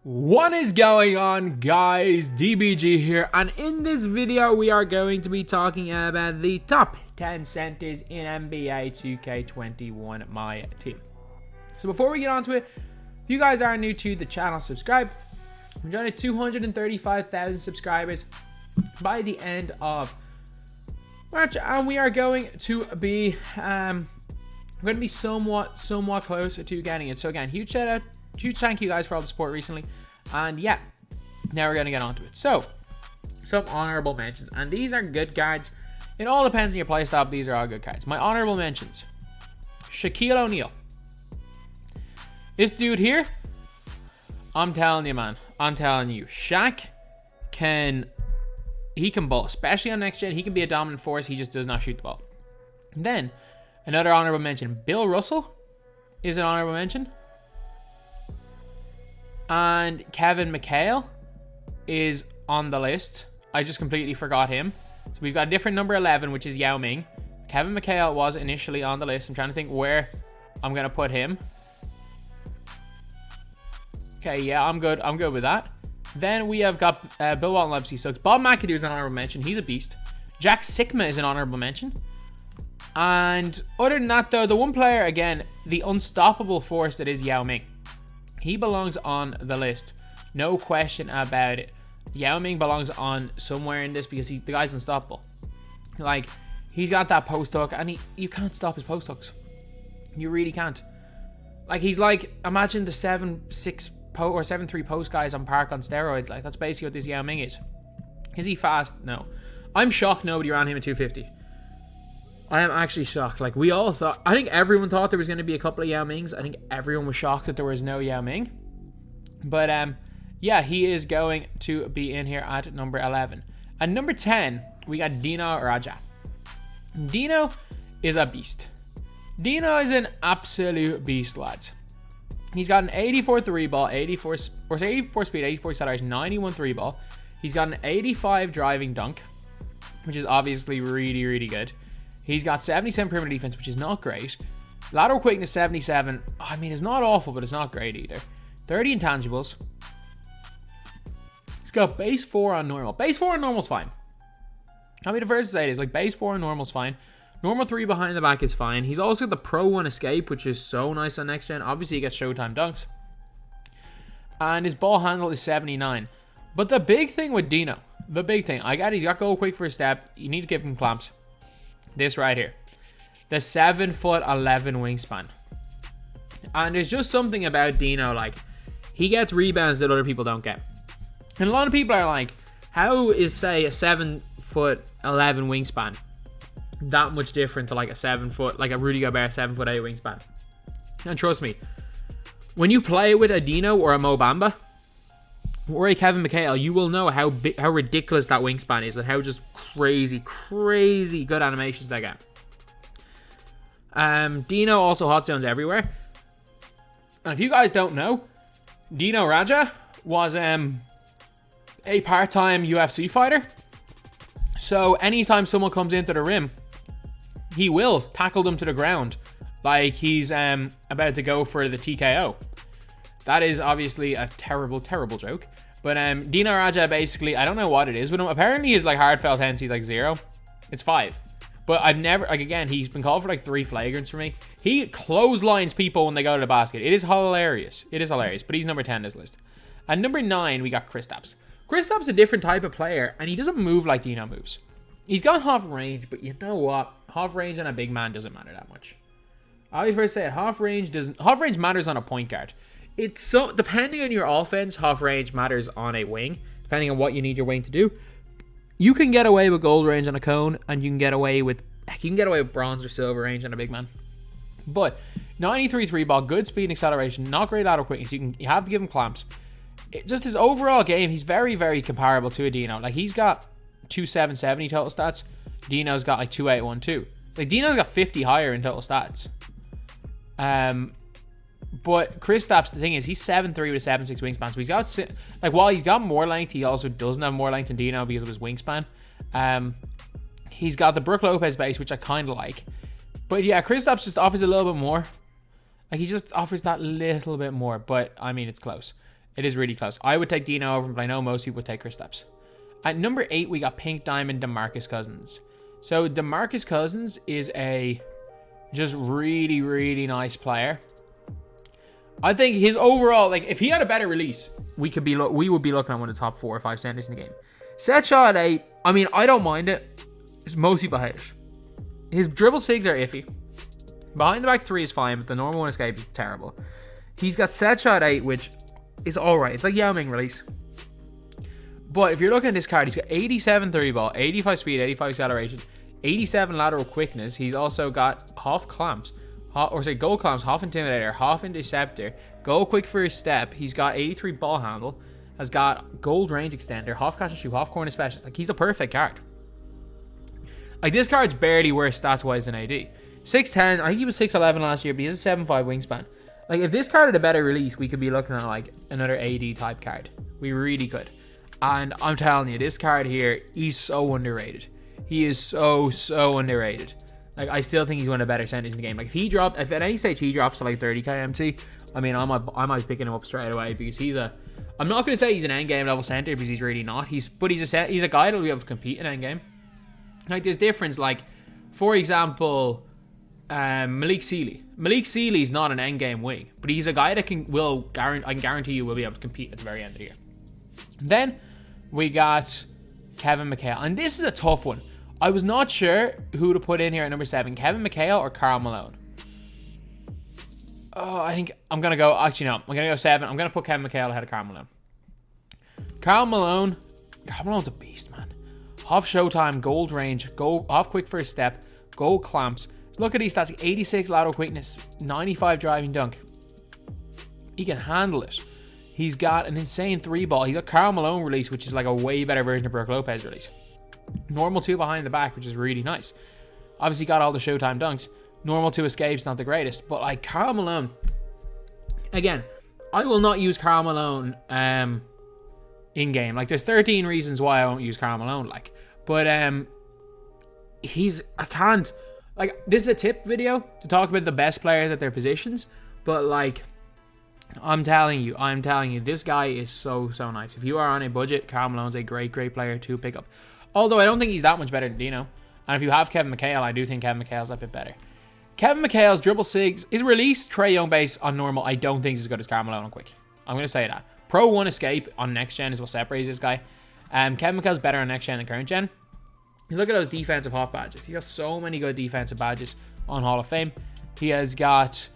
What is going on, guys? DBG here, and in this video we are going to be talking about the top 10 centers in NBA 2K21 MyTEAM. So before we get on to it, if you guys are new to the channel, subscribe. We're trying to 235,000 subscribers by the end of March, and we are going to be somewhat closer to getting it. So again, huge thank you guys for all the support recently. And yeah, now we're going to get on to it. So, some honorable mentions. And these are good cards. It all depends on your playstyle, but these are all good cards. My honorable mentions. Shaquille O'Neal. This dude here, I'm telling you, man. I'm telling you. Shaq he can ball. Especially on next gen. He can be a dominant force. He just does not shoot the ball. And then, another honorable mention. Bill Russell is an honorable mention. And Kevin McHale is on the list. I just completely forgot him. So we've got a different number 11, which is Yao Ming. Kevin McHale was initially on the list. I'm trying to think where I'm going to put him. Okay, yeah, I'm good. I'm good with that. Then we have got Bill Walton, obviously sucks. Bob McAdoo is an honorable mention. He's a beast. Jack Sikma is an honorable mention. And other than that, though, the one player, again, the unstoppable force that is Yao Ming. He belongs on the list. No question about it. Yao Ming belongs on somewhere in this because the guy's unstoppable. Like, he's got that post hook, and you can't stop his post hooks. You really can't. Like, he's like, imagine the 7-6 or 7-3 post guys on Park on steroids. Like, that's basically what this Yao Ming is. Is he fast? No. I'm shocked nobody ran him at 250. I am actually shocked. Like, we all thought, I think everyone thought there was going to be a couple of Yao Mings. I think everyone was shocked that there was no Yao Ming. But, yeah, he is going to be in here at number 11. At number 10, we got Dino Raja. Dino is a beast. Dino is an absolute beast, lads. He's got an 84 3 ball, 84 speed, 84 acceleration, 91 3 ball. He's got an 85 driving dunk, which is obviously really, really good. He's got 77 perimeter defense, which is not great. Lateral quickness 77. I mean, it's not awful, but it's not great either. 30 intangibles. He's got base 4 on normal. Base 4 on normal's fine. I mean, the first to say it is like base 4 on normal's fine. Normal 3 behind the back is fine. He's also got the Pro 1 escape, which is so nice on next gen. Obviously, he gets Showtime dunks. And his ball handle is 79. But the big thing with Dino, he's got go quick for a step. You need to give him clamps. This right here, the 7'11" wingspan, and there's just something about Dino, like, he gets rebounds that other people don't get. And a lot of people are like, how is, say, a 7'11" wingspan that much different to like a Rudy Gobert 7'8" wingspan? And trust me, when you play with a Dino or a Mo Bamba or a Kevin McHale, you will know how ridiculous that wingspan is and how just crazy good animations they get. Dino also hot zones everywhere. And if you guys don't know, Dino Raja was a part-time UFC fighter. So anytime someone comes into the rim, he will tackle them to the ground like he's about to go for the TKO. That is obviously a terrible joke. But Dino Raja, basically, I don't know what it is with him. Apparently his like hard foul tendency is like 0. It's 5. But I've never, like, again, he's been called for like 3 flagrants for me. He clotheslines people when they go to the basket. It is hilarious. But he's number 10 on this list. At number 9, we got Kristaps. Kristaps is a different type of player, and he doesn't move like Dino moves. He's got half range, but you know what? Half range on a big man doesn't matter that much. I'll be first say it. Half range matters on a point guard. It's so, depending on your offense, half range matters on a wing, depending on what you need your wing to do. You can get away with gold range on a cone, and you can get away with bronze or silver range on a big man. But 93 3 ball, good speed and acceleration, not great lateral quickness. You have to give him clamps. Just his overall game, he's very, very comparable to a Dino. Like, he's got 2,770 total stats. Dino's got like 2,812. Like, Dino's got 50 higher in total stats. But Kristaps, the thing is, he's 7'3" with a 7'6" wingspan. So he's got, like, while he's got more length, he also doesn't have more length than Dino because of his wingspan. He's got the Brook Lopez base, which I kind of like. But yeah, Kristaps just offers a little bit more. Like, he just offers that little bit more. But, I mean, it's close. It is really close. I would take Dino over him, but I know most people would take Kristaps. At number 8, we got Pink Diamond DeMarcus Cousins. So DeMarcus Cousins is a just really, really nice player. I think his overall, like, if he had a better release, we would be looking at one of the top 4 or 5 centers in the game. Set shot 8, I mean, I don't mind it. Most people hate it. His dribble sigs are iffy. Behind the back 3 is fine, but the normal one escape is terrible. He's got set shot 8, which is alright. It's like Yao Ming release. But if you're looking at this card, he's got 87 3 ball, 85 speed, 85 acceleration, 87 lateral quickness. He's also got half clamps, goal clamps, half intimidator, half interceptor, goal quick for his step. He's got 83 ball handle, has got gold range extender, half catch and shoot, half corner specialist. Like, he's a perfect card. Like, this card's barely worse stats wise than AD. 6'10, I think he was 6'11 last year, but he has a 7'5 wingspan. Like, if this card had a better release, we could be looking at like another AD type card. We really could. And I'm telling you, this card here, he's so underrated. He is so underrated. Like, I still think he's one of the better centers in the game. Like, if at any stage he drops to like 30k MT, I mean, I might picking him up straight away, because I'm not going to say he's an endgame level center, because he's really not. He's a guy that'll be able to compete in endgame. Like, there's difference. Like, for example, Malik Sealy. Malik Sealy's not an endgame wing, but he's a guy that I can guarantee you will be able to compete at the very end of the year. Then we got Kevin McHale, and this is a tough one. I was not sure who to put in here at number 7, Kevin McHale or Karl Malone. Oh, I think I'm going to go, actually no, I'm going to go 7. I'm going to put Kevin McHale ahead of Karl Malone. Karl Malone's a beast, man. Half showtime, gold range, half quick first step, gold clamps. Look at these stats, 86 lateral quickness, 95 driving dunk. He can handle it. He's got an insane 3 ball. He's got Karl Malone release, which is like a way better version of Brook Lopez release. Normal 2 behind the back, which is really nice. Obviously got all the showtime dunks. Normal 2 escapes, not the greatest. But like Karl Malone, again, I will not use Karl Malone in game. Like, there's 13 reasons why I won't use Karl Malone. Like, but I can't. Like, this is a tip video to talk about the best players at their positions. But like, I'm telling you, this guy is so nice. If you are on a budget, Karl Malone's a great player to pick up. Although I don't think he's that much better than Dino. And if you have Kevin McHale, I do think Kevin McHale's a bit better. Kevin McHale's dribble sigs, his release, Trae Young base on normal, I don't think is as good as Karl Malone on quick. I'm going to say that. Pro 1 escape on next gen is what separates this guy. Kevin McHale's better on next gen than current gen. Look at those defensive hot badges. He has so many good defensive badges on Hall of Fame. He has got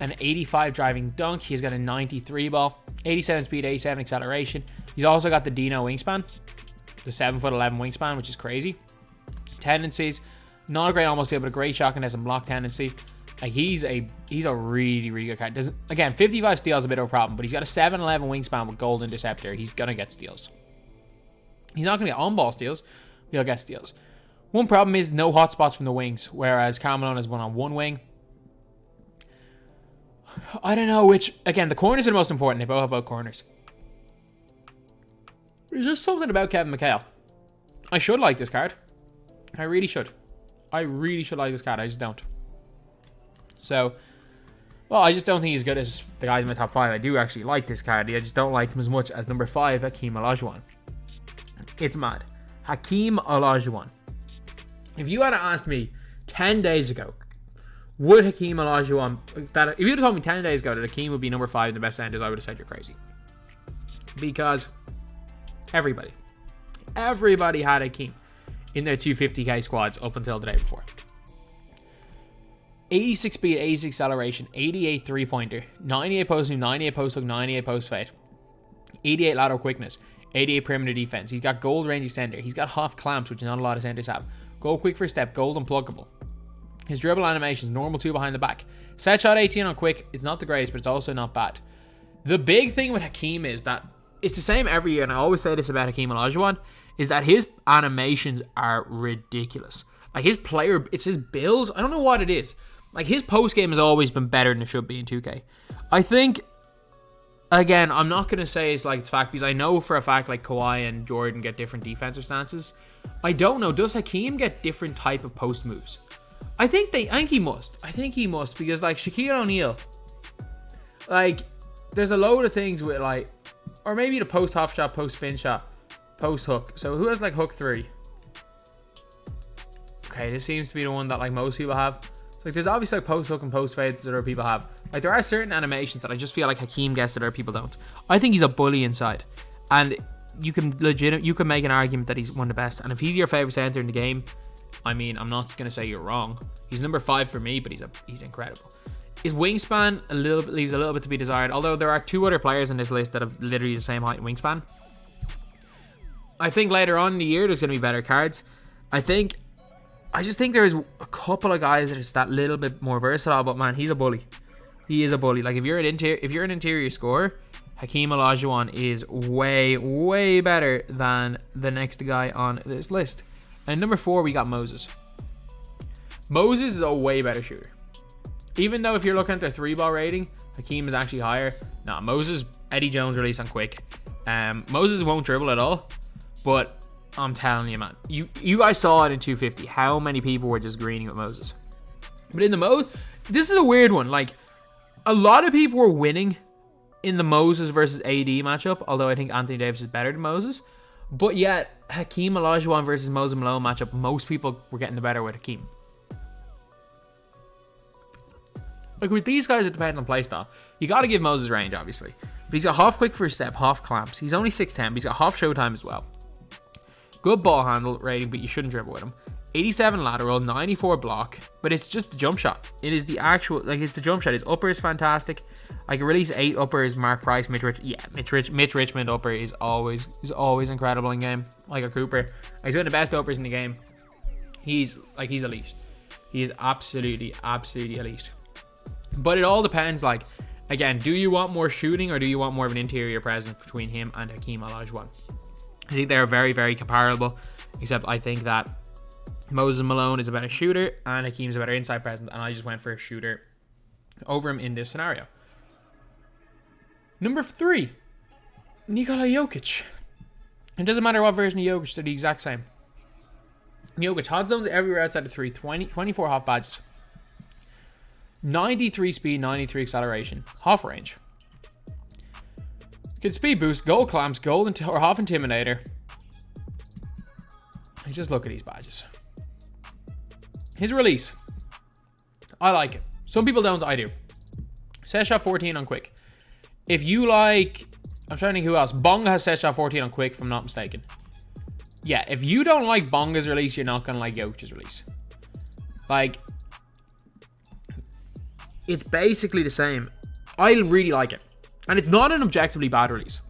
an 85 driving dunk. He's got a 93 ball, 87 speed, 87 acceleration. He's also got the Dino wingspan, the 7'11" wingspan, which is crazy. Tendencies, not a great almost steal, but a great shot contest and block tendency. Like, he's a really good card. Again, 55 steals is a bit of a problem, but he's got a 7'11" wingspan with gold interceptor. He's gonna get steals. He's not gonna get on ball steals. He'll get steals. One problem is no hot spots from the wings, whereas Karl Malone has one on one wing. I don't know which. Again, the corners are the most important. They both have both corners. There's just something about Kevin McHale. I should like this card. I really should. I really should like this card. I just don't. So, well, I just don't think he's good as the guys in my top 5. I do actually like this card. I just don't like him as much as number 5, Hakeem Olajuwon. It's mad. Hakeem Olajuwon. If you had asked me 10 days ago, would Hakeem Olajuwon, if you'd have told me 10 days ago that Hakeem would be number 5 in the best centers, I would have said you're crazy. Because everybody had Hakeem in their 250k squads up until the day before. 86 speed, 86 acceleration, 88 3-pointer, 98 post move, 98 post hook, 98 post fade, 88 lateral quickness, 88 perimeter defense. He's got gold range extender. He's got half clamps, which not a lot of centers have. Gold quick first step, gold unpluggable. His dribble animations, normal 2 behind the back. Set shot 18 on quick. It's not the greatest, but it's also not bad. The big thing with Hakeem is that it's the same every year, and I always say this about Hakeem Olajuwon, is that his animations are ridiculous. Like, his player, it's his build. I don't know what it is. Like, his post game has always been better than it should be in 2K. I think, again, I'm not going to say it's like it's fact, because I know for a fact like Kawhi and Jordan get different defensive stances. I don't know. Does Hakeem get different type of post moves? I think he must. I think he must, because like Shaquille O'Neal, like, there's a load of things with like Or maybe the post hop shot, post spin shot, post hook. So who has like hook 3? Okay, this seems to be the one that like most people have. So, like there's obviously like post hook and post fades that other people have. Like there are certain animations that I just feel like Hakeem gets that other people don't. I think he's a bully inside. And you can make an argument that he's one of the best. And if he's your favorite center in the game, I mean, I'm not gonna say you're wrong. He's number 5 for me, but he's incredible. His wingspan leaves a little bit to be desired. Although there are 2 other players in this list that have literally the same height and wingspan. I think later on in the year there's gonna be better cards. I just think there's a couple of guys that are just that little bit more versatile. But man, he's a bully. He is a bully. Like if you're an interior scorer, Hakeem Olajuwon is way, way better than the next guy on this list. And number 4, we got Moses. Moses is a way better shooter. Even though if you're looking at their 3-ball rating, Hakeem is actually higher. Nah, Moses, Eddie Jones release on quick. Moses won't dribble at all. But I'm telling you, man. You guys saw it in 250. How many people were just greening with Moses. But in the this is a weird one. Like, a lot of people were winning in the Moses versus AD matchup, although I think Anthony Davis is better than Moses. But yet, Hakeem Olajuwon versus Moses Malone matchup, most people were getting the better with Hakeem. Like with these guys, it depends on playstyle. You got to give Moses range, obviously. But he's got half quick first step, half clamps. He's only 6'10", but he's got half showtime as well. Good ball handle rating, but you shouldn't dribble with him. 87 lateral, 94 block, but it's just the jump shot. It is the actual, like it's the jump shot. His upper is fantastic. I can release 8 uppers. Mark Price, Mitch Richmond upper is always incredible in game. Like a Cooper, he's one of the best uppers in the game. He's elite. He is absolutely elite. But it all depends. Like again, do you want more shooting or do you want more of an interior presence between him and Hakeem Olajuwon? I think they're very, very comparable, except I think that Moses Malone is a better shooter and Hakeem's a better inside presence, and I just went for a shooter over him in this scenario. Number 3, Nikola Jokic. It doesn't matter what version of Jokic, they're the exact same. Jokic, hot zones everywhere outside of 3, 24 half badges. 93 speed, 93 acceleration, half range. Good speed boost, gold clamps, or half intimidator. Just look at these badges. His release, I like it. Some people don't, I do. Set shot 14 on quick. If you like, I'm trying to think who else. Bonga has set shot 14 on quick, if I'm not mistaken. Yeah, if you don't like Bonga's release, you're not going to like Jokic's release. Like, it's basically the same. I really like it. And it's not an objectively bad release.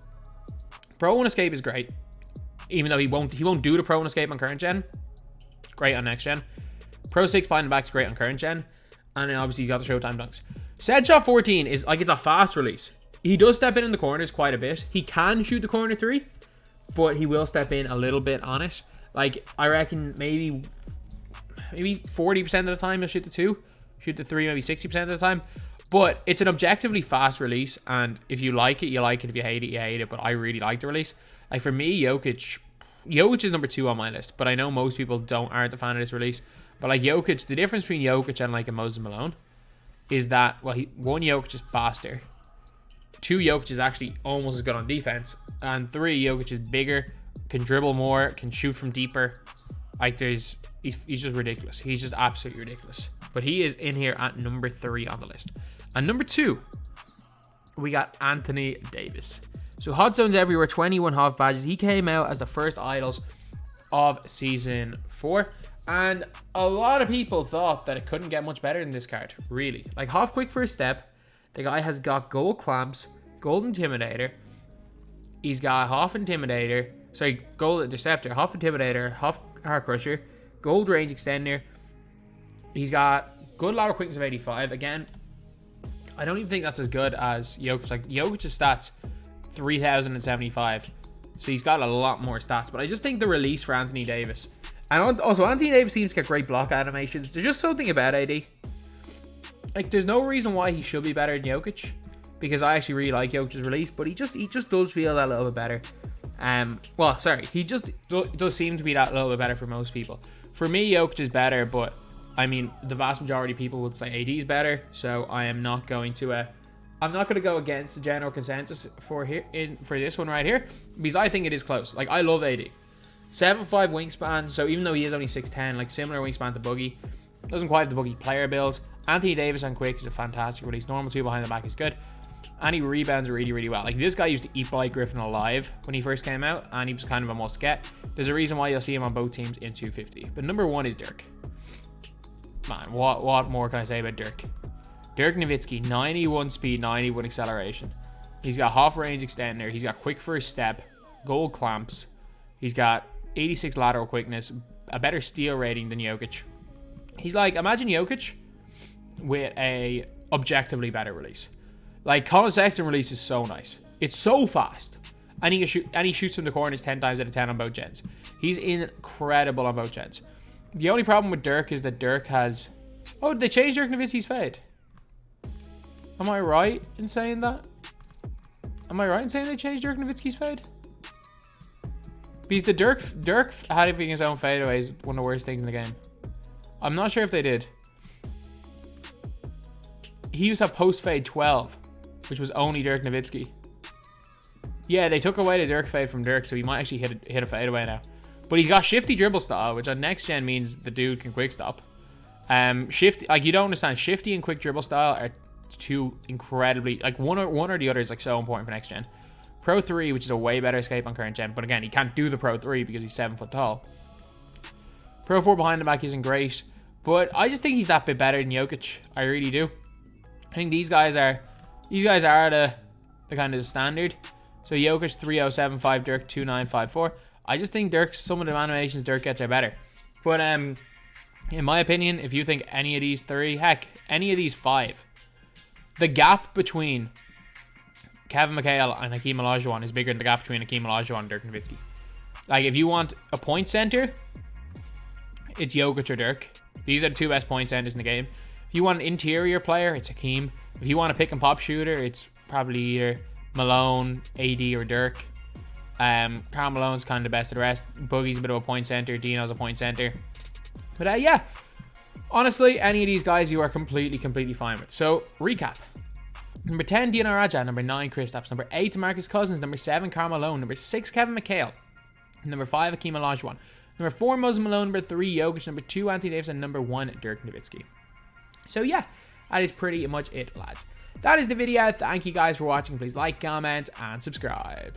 Pro and Escape is great. Even though he won't do the Pro and Escape on current gen. Great on next gen. Pro 6 behind the back is great on current gen. And then obviously he's got the Showtime dunks. Set shot 14 is like, it's a fast release. He does step in the corners quite a bit. He can shoot the corner 3. But he will step in a little bit on it. Like, I reckon maybe 40% of the time he'll shoot the 2. Shoot the 3 maybe 60% of the time. But it's an objectively fast release, and if you like it, you like it. If you hate it, you hate it. But I really like the release. Like for me, Jokic is number 2 on my list. But I know most people aren't a fan of this release. But like Jokic, the difference between Jokic and like a Moses Malone is that, well, one, Jokic is faster. 2, Jokic is actually almost as good on defense. And 3, Jokic is bigger, can dribble more, can shoot from deeper. Like he's just ridiculous. He's just absolutely ridiculous. But he is in here at number 3 on the list. And number 2, we got Anthony Davis. So hot zones everywhere, 21 half badges. He came out as the first idols of season 4. And a lot of people thought that it couldn't get much better than this card, really. Like half quick first step. The guy has got gold clamps, gold intimidator. He's got half intimidator. Sorry, gold interceptor, half intimidator, half hard crusher, gold range extender. He's got good lateral quickness of 85. Again, I don't even think that's as good as Jokic. Like Jokic's stats, 3,075. So he's got a lot more stats. But I just think the release for Anthony Davis, and also Anthony Davis seems to get great block animations. There's just something about AD. Like there's no reason why he should be better than Jokic, because I actually really like Jokic's release. But he just does feel that little bit better. Well, sorry, he just does seem to be that little bit better for most people. For me, Jokic is better, but I mean, the vast majority of people would say AD is better, so I am not going to I'm not going to go against the general consensus for this one right here, because I think it is close. Like, I love AD. 7'5" wingspan, so even though he is only 6'10", like similar wingspan to Boogie, doesn't quite have the Boogie player build. Anthony Davis on quick is a fantastic release. Normal 2 behind the back is good. And he rebounds really, really well. Like, this guy used to eat Blake Griffin alive when he first came out, and he was kind of a must get. There's a reason why you'll see him on both teams in 250. But number 1 is Dirk. Man, what more can I say about Dirk? Dirk Nowitzki, 91 speed, 91 acceleration. He's got half range extender. He's got quick first step, gold clamps. He's got 86 lateral quickness, a better steal rating than Jokic. He's like, imagine Jokic with a objectively better release. Like, Colin Sexton release is so nice. It's so fast. And he shoots from the corners 10 times out of 10 on both gens. He's incredible on both gens. The only problem with Dirk is that Dirk has... Oh, they changed Dirk Nowitzki's fade. Am I right in saying that? Am I right in saying they changed Dirk Nowitzki's fade? Because the Dirk having his own fadeaway is one of the worst things in the game. I'm not sure if they did. He used to have post fade 12, which was only Dirk Nowitzki. Yeah, they took away the Dirk fade from Dirk, so he might actually hit a fadeaway now. But he's got shifty dribble style, which on next gen means the dude can quick stop. Shifty, like, you don't understand. Shifty and quick dribble style are two incredibly, like, one or the other is like so important for next gen. Pro 3, which is a way better escape on current gen, but again, he can't do the Pro 3 because he's 7 foot tall. Pro 4 behind the back isn't great, but I just think he's that bit better than Jokic. I really do. I think these guys are the kind of the standard. So Jokic 3075, Dirk 2954. I just think some of the animations Dirk gets are better. But in my opinion, if you think any of these 3, heck, any of these 5, the gap between Kevin McHale and Hakeem Olajuwon is bigger than the gap between Hakeem Olajuwon and Dirk Nowitzki. Like, if you want a point center, it's Jokic or Dirk. These are the 2 best point centers in the game. If you want an interior player, it's Hakeem. If you want a pick and pop shooter, it's probably either Malone, AD, or Dirk. Karl Malone's kind of the best of the rest. Boogie's a bit of a point center. Dino's a point center. But yeah, honestly, any of these guys you are completely fine with. So, recap. Number 10, Dino Raja. Number 9, Kristaps. Number 8, DeMarcus Cousins. Number 7, Karl Malone. Number 6, Kevin McHale. Number 5, Hakeem Olajuwon. Number 4, Moses Malone. Number 3, Jokic. Number 2, Anthony Davis. And number 1, Dirk Nowitzki. So yeah, that is pretty much it, lads. That is the video. Thank you guys for watching. Please like, comment, and subscribe.